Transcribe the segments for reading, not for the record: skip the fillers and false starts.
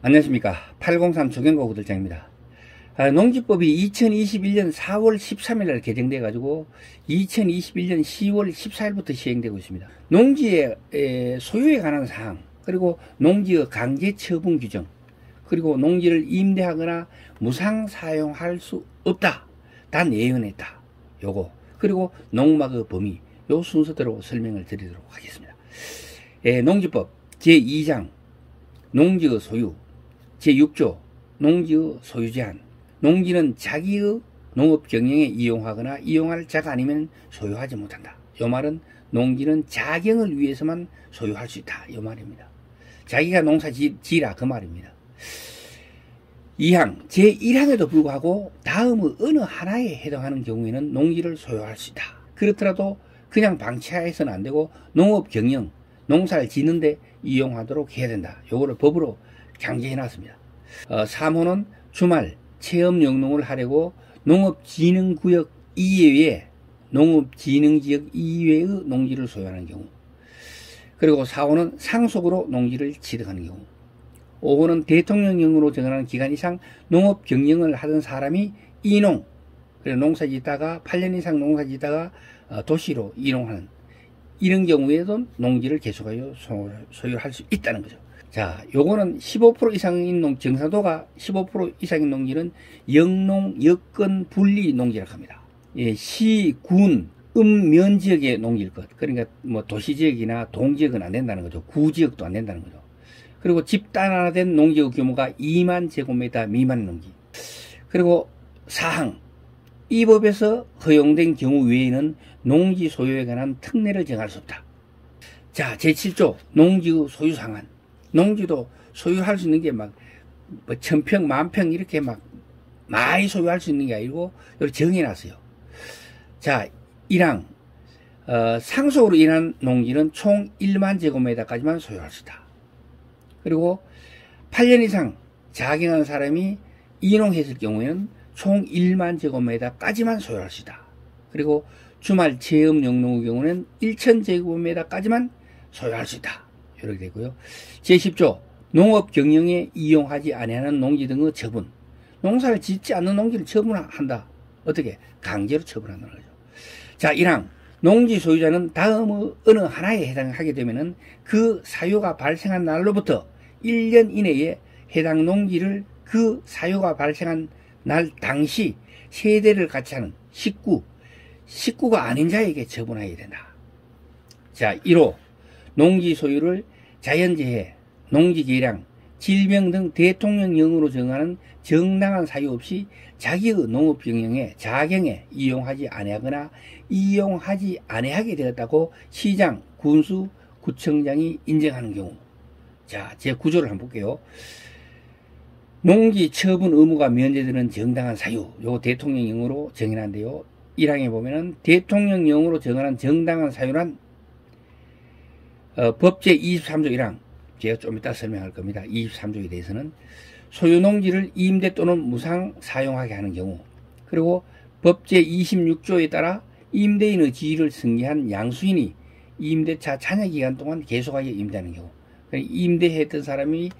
안녕하십니까. 803 조경고 구들장입니다. 농지법이 2021년 4월 13일 날 개정돼 가지고 2021년 10월 14일부터 시행되고 있습니다. 농지의 소유에 관한 사항, 그리고 농지의 강제 처분 규정, 그리고 농지를 임대하거나 무상 사용할 수 없다, 단 예언했다, 요거, 그리고 농막의 범위, 요 순서대로 설명을 드리도록 하겠습니다. 농지법 제2장 농지의 소유, 제6조 농지의 소유 제한. 농지는 자기의 농업 경영에 이용하거나 이용할 자가 아니면 소유하지 못한다. 요 말은 농지는 자경을 위해서만 소유할 수 있다, 요 말입니다. 자기가 농사 지라 그 말입니다. 2항 제1항에도 불구하고 다음의 어느 하나에 해당하는 경우에는 농지를 소유할 수 있다. 그렇더라도 그냥 방치해서는 안 되고 농업 경영, 농사를 짓는데 이용하도록 해야 된다. 요거를 법으로 강제해 놨습니다. 3호는 주말 체험 영농을 하려고 농업진흥구역 이외에 농업진흥지역 이외의 농지를 소유하는 경우. 그리고 4호는 상속으로 농지를 취득하는 경우. 5호는 대통령령으로 정하는 기간 이상 농업 경영을 하던 사람이 이농, 그리고 농사 짓다가 8년 이상 농사 짓다가 도시로 이농하는 이런 경우에도 농지를 계속하여 소유할 수 있다는 거죠. 자, 요거는 15% 이상인 경상도가 15% 이상인 농지는 영농, 여건, 분리 농지라고 합니다. 예, 시, 군, 면지역의 농지일 것. 그러니까 뭐 도시지역이나 동지역은 안 된다는 거죠. 구지역도 안 된다는 거죠. 그리고 집단화된 농지의 규모가 2만 제곱미터 미만 농지. 그리고 사항, 이 법에서 허용된 경우 외에는 농지 소유에 관한 특례를 정할 수 없다. 자, 제7조 농지의 소유 상한. 농지도 소유할 수 있는 게 막, 뭐, 1000평, 10,000평 이렇게 막, 많이 소유할 수 있는 게 아니고, 여기 정해놨어요. 자, 1항, 상속으로 인한 농지는 총 1만 제곱미터까지만 소유할 수 있다. 그리고 8년 이상 자경한 사람이 이농했을 경우에는 총 1만 제곱미터까지만 소유할 수 있다. 그리고 주말 체험 영농의 경우는 1,000제곱미터까지만 소유할 수 있다. 이렇게 되고요. 제10조 농업 경영에 이용하지 아니하는 농지 등의 처분. 농사를 짓지 않는 농지를 처분한다. 어떻게? 강제로 처분한다는 거죠. 자, 1항 농지 소유자는 다음의 어느 하나에 해당하게 되면은 그 사유가 발생한 날로부터 1년 이내에 해당 농지를 그 사유가 발생한 날 당시 세대를 같이 하는 식구가 아닌 자에게 처분해야 된다. 자, 1호 농지 소유를 자연재해, 농지개량, 질병 등 대통령령으로 정하는 정당한 사유 없이 자기의 농업경영에 자경에 이용하지 아니하거나 이용하지 아니하게 되었다고 시장, 군수, 구청장이 인정하는 경우. 자, 제 9조를 한번 볼게요. 농지 처분 의무가 면제되는 정당한 사유, 요거 대통령령으로 정해놨는데요. 1항에 보면은 대통령령으로 정하는 정당한 사유란 법 제23조 1항, 제가 좀 이따 설명할 겁니다. 23조에 대해서는 소유 농지를 임대 또는 무상 사용하게 하는 경우, 그리고 법 제26조에 따라 임대인의 지위를 승계한 양수인이 임대차 잔여 기간 동안 계속하여 임대하는 경우, 임대했던 사람이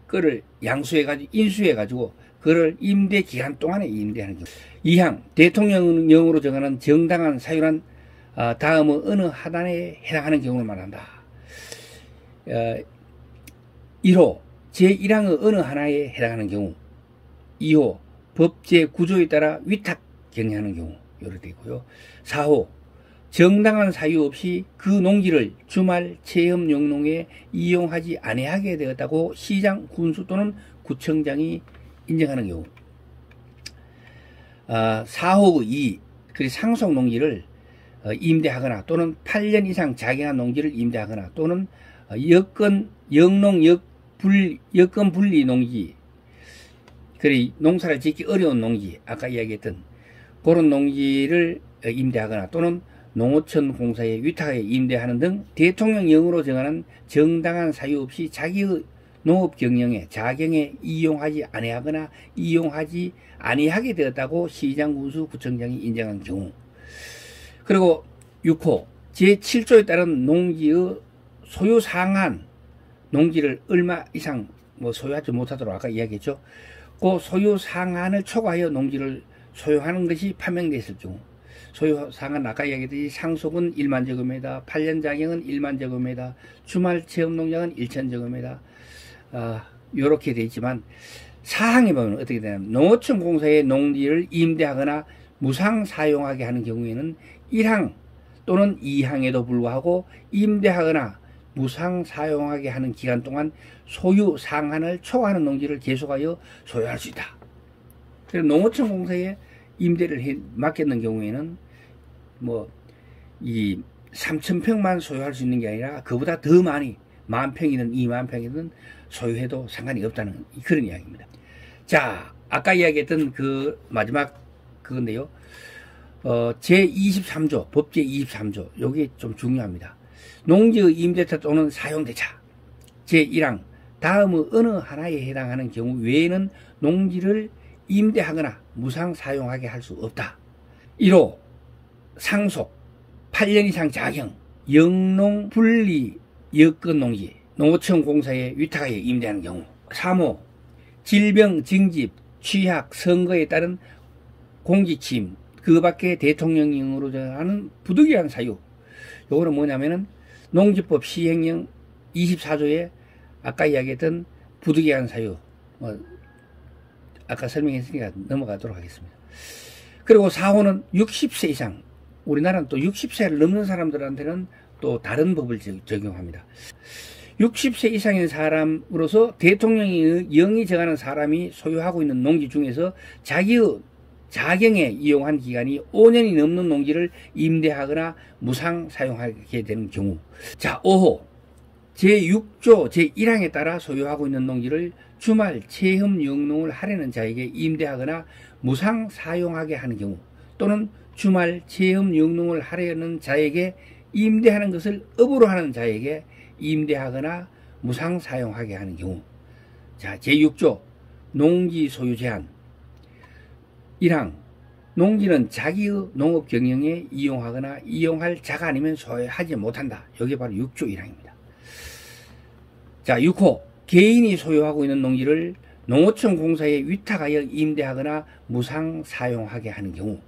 그를 양수해가지고 인수해가지고 그를 임대 기간 동안에 임대하는 경우. 2항 대통령령으로 정하는 정당한 사유란 다음의 어느 하단에 해당하는 경우를 말한다. 1호 제1항의 어느 하나에 해당하는 경우. 2호 법 제9조에 따라 위탁 경영하는 경우. 이렇게 되고요. 4호 정당한 사유 없이 그 농지를 주말 체험 영농에 이용하지 아니하게 되었다고 시장, 군수 또는 구청장이 인정하는 경우. 4호 2 그리고 상속 농지를 임대하거나 또는 8년 이상 자경한 농지를 임대하거나 또는 여건 분리 농지, 그리고 농사를 짓기 어려운 농지, 아까 이야기했던 그런 농지를 임대하거나 또는 농어촌 공사에 위탁에 임대하는 등 대통령령으로 정하는 정당한 사유 없이 자기의 농업 경영에 자경에 이용하지 아니하거나 이용하지 아니하게 되었다고 시장, 군수, 구청장이 인정한 경우. 그리고 6호 제7조에 따른 농지의 소유 상한 농지를 얼마 이상 뭐 소유하지 못하도록 아까 이야기했죠. 그 소유 상한을 초과하여 농지를 소유하는 것이 판명되어 있을 경우, 소유 상한 아까 이야기했듯이 상속은 1만 제곱미터, 8년 자경은 1만 제곱미터, 주말 체험 농장은 1천 제곱미터, 요렇게 되어 있지만 사항에 보면 어떻게 되냐면 농어촌 공사의 농지를 임대하거나 무상 사용하게 하는 경우에는 1항 또는 2항에도 불구하고 임대하거나 무상 사용하게 하는 기간 동안 소유 상한을 초과하는 농지를 계속하여 소유할 수 있다. 그래서 농어촌 공사에 임대를 맡겼는 경우에는 뭐 이 3,000평만 소유할 수 있는 게 아니라 그보다 더 많이 10,000평이든 20,000평이든 소유해도 상관이 없다는 그런 이야기입니다. 자, 아까 이야기했던 그 마지막 그건데요. 제23조, 법 제23조, 요게 좀 중요합니다. 농지의 임대차 또는 사용대차. 제1항, 다음의 어느 하나에 해당하는 경우 외에는 농지를 임대하거나 무상 사용하게 할 수 없다. 1호, 상속, 8년 이상 자경, 영농 분리 여건 농지, 농어촌 공사에 위탁하여 임대하는 경우. 3호, 질병, 징집, 취약, 선거에 따른 공지침, 그 밖에 대통령령으로 정하는 부득이한 사유. 요거는 뭐냐면은 농지법 시행령 24조에 아까 이야기했던 부득이한 사유. 아까 설명했으니까 넘어가도록 하겠습니다. 그리고 4호는 60세 이상. 우리나라는 또 60세를 넘는 사람들한테는 또 다른 법을 적용합니다. 60세 이상인 사람으로서 대통령이 영이 정하는 사람이 소유하고 있는 농지 중에서 자기의 자경에 이용한 기간이 5년이 넘는 농지를 임대하거나 무상 사용하게 되는 경우. 자, 5호. 제6조 제1항에 따라 소유하고 있는 농지를 주말 체험 영농을 하려는 자에게 임대하거나 무상 사용하게 하는 경우, 또는 주말 체험 영농을 하려는 자에게 임대하는 것을 업으로 하는 자에게 임대하거나 무상 사용하게 하는 경우. 자, 제6조 농지 소유 제한. 1항, 농지는 자기의 농업 경영에 이용하거나 이용할 자가 아니면 소유하지 못한다. 이게 바로 6조 1항입니다. 자, 6호, 개인이 소유하고 있는 농지를 농어촌 공사에 위탁하여 임대하거나 무상 사용하게 하는 경우.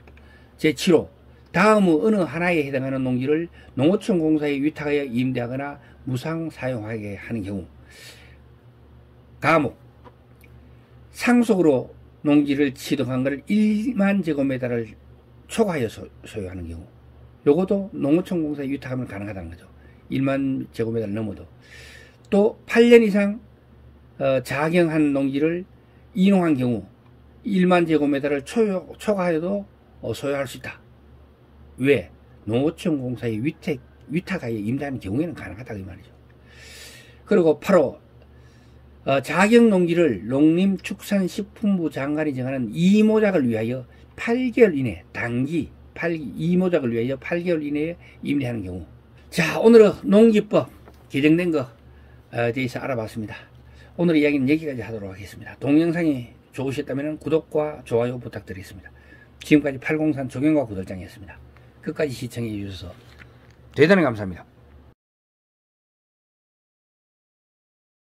제7호, 다음의 어느 하나에 해당하는 농지를 농어촌 공사에 위탁하여 임대하거나 무상 사용하게 하는 경우. 가목, 상속으로 농지를 취득한 것을 1만 제곱미터를 초과하여 소유하는 경우. 요것도 농어촌 공사에 위탁하면 가능하다는 거죠. 1만 제곱미터를 넘어도. 또 8년 이상 자경한 농지를 이용한 경우 1만 제곱미터를 초과하여도 소유할 수 있다. 왜? 농어촌 공사에 위탁하여 임대하는 경우에는 가능하다 이 말이죠. 그리고 8호, 자경 농지를 농림축산식품부 장관이 정하는 이모작을 위하여 8개월 이내, 단기 이모작을 위하여 8개월 이내에 임대하는 경우. 자, 오늘은 농지법 개정된 거 대해서 알아봤습니다. 오늘 이야기는 여기까지 하도록 하겠습니다. 동영상이 좋으셨다면 구독과 좋아요 부탁드리겠습니다. 지금까지 803 조경과 구들장이었습니다. 끝까지 시청해 주셔서 대단히 감사합니다.